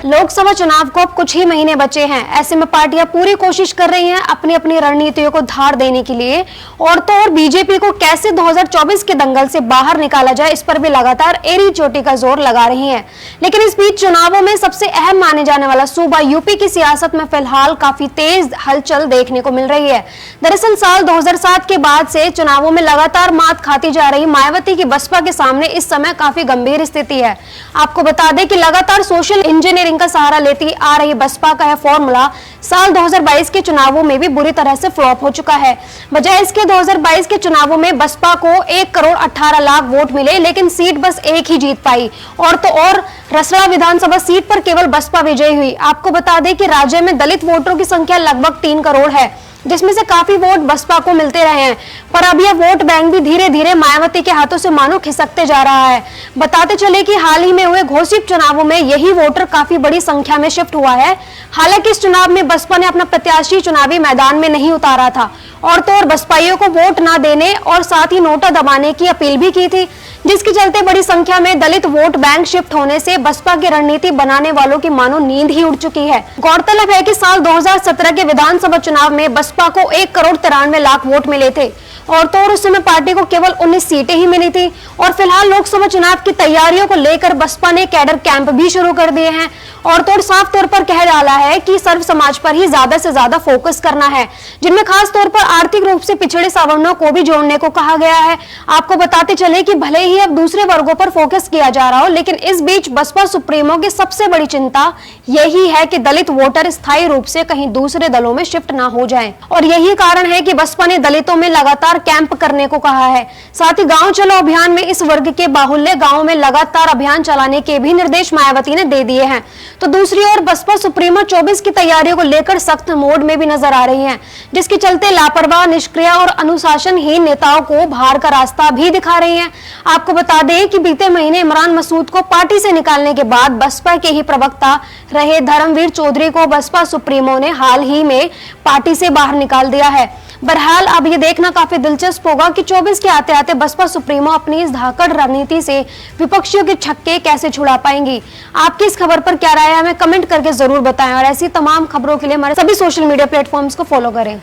लोकसभा चुनाव को अब कुछ ही महीने बचे हैं। ऐसे में पार्टियां पूरी कोशिश कर रही हैं अपनी अपनी रणनीतियों को धार देने के लिए। और तो और बीजेपी को कैसे 2024 के दंगल से बाहर निकाला जाए, इस पर भी लगातार एड़ी चोटी का जोर लगा रही हैं। लेकिन इस बीच चुनावों में सबसे अहम माने जाने वाला सूबा यूपी की सियासत में फिलहाल काफी तेज हलचल देखने को मिल रही है। दरअसल साल 2007 के बाद से चुनावों में लगातार मात खाती जा रही मायावती की बसपा के सामने इस समय काफी गंभीर स्थिति है। आपको बता दें कि लगातार सोशल इंजीनियरिंग का सहारा लेती आ रही बसपा का यह फॉर्मूला साल 2022 के चुनावों में भी बुरी तरह से फ्लॉप हो चुका है। बजाय इसके 2022 के चुनावों में बसपा को 1 करोड़ 18 लाख वोट मिले, लेकिन सीट बस एक ही जीत पाई। और तो और रसड़ा विधानसभा सीट पर केवल बसपा विजयी हुई। आपको बता दें कि राज्य में दलित वोटरों की संख्या लगभग 3 करोड़ है, जिसमें से काफी वोट बसपा को मिलते रहे हैं। पर अब यह वोट बैंक भी धीरे धीरे मायावती के हाथों से मानो खिसकते जा रहा है। बताते चले कि हाल ही में हुए घोषित चुनावों में यही वोटर काफी बड़ी संख्या में शिफ्ट हुआ है। हालांकि इस चुनाव में बसपा ने अपना प्रत्याशी चुनावी मैदान में नहीं उतारा था और तो और बसपाइयों को वोट न देने और साथ ही नोटा दबाने की अपील भी की थी, जिसके चलते बड़ी संख्या में दलित वोट बैंक शिफ्ट होने से बसपा की रणनीति बनाने वालों की मानो नींद ही उड़ चुकी है। गौरतलब है कि साल 2017 के विधानसभा चुनाव में बसपा को 1 करोड़ 93 लाख वोट मिले थे और तो और उस समय पार्टी को केवल 19 सीटें ही मिली थी। और फिलहाल लोकसभा चुनाव की तैयारियों को लेकर बसपा ने कैडर कैंप भी शुरू कर दिए हैं और तो और साफ तौर पर कह डाला है कि सर्व समाज पर ही ज्यादा से ज्यादा फोकस करना है, जिनमें खास तौर पर आर्थिक रूप से पिछड़े सवर्णों को भी जोड़ने को कहा गया है। आपको बताते चले कि भले ही अब दूसरे वर्गों पर फोकस किया जा रहा हो, लेकिन इस बीच बसपा सुप्रीमो की सबसे बड़ी चिंता यही है कि दलित वोटर स्थायी रूप से कहीं दूसरे दलों में शिफ्ट ना हो जाएं। और यही कारण है कि बसपा ने दलितों में लगातार कैंप करने को कहा है। साथ ही गांव चलो अभियान में इस वर्ग के बाहुल्य गांवों में लगातार अभियान चलाने के भी निर्देश मायावती ने दे दिए हैं। तो दूसरी ओर बसपा सुप्रीमो 24 की तैयारियों को लेकर सख्त मोड में भी नजर आ रही हैं, जिसके चलते लापरवाह, निष्क्रिय और अनुशासनहीन नेताओं को बाहर का रास्ता भी दिखा रही हैं। आपको बता दें कि बीते महीने इमरान मसूद को पार्टी से निकालने के बाद बसपा के ही प्रवक्ता रहे धर्मवीर चौधरी को बसपा सुप्रीमो ने हाल ही में पार्टी से बाहर निकाल दिया है। बहरहाल अब ये देखना काफी दिलचस्प होगा कि 24 के आते आते बसपा सुप्रीमो अपनी इस धाकड़ रणनीति से विपक्षियों के छक्के कैसे छुड़ा पाएंगी। आपकी इस खबर पर क्या राय है, हमें कमेंट करके जरूर बताएं और ऐसी तमाम खबरों के लिए हमारे सभी सोशल मीडिया प्लेटफॉर्म्स को फॉलो करें।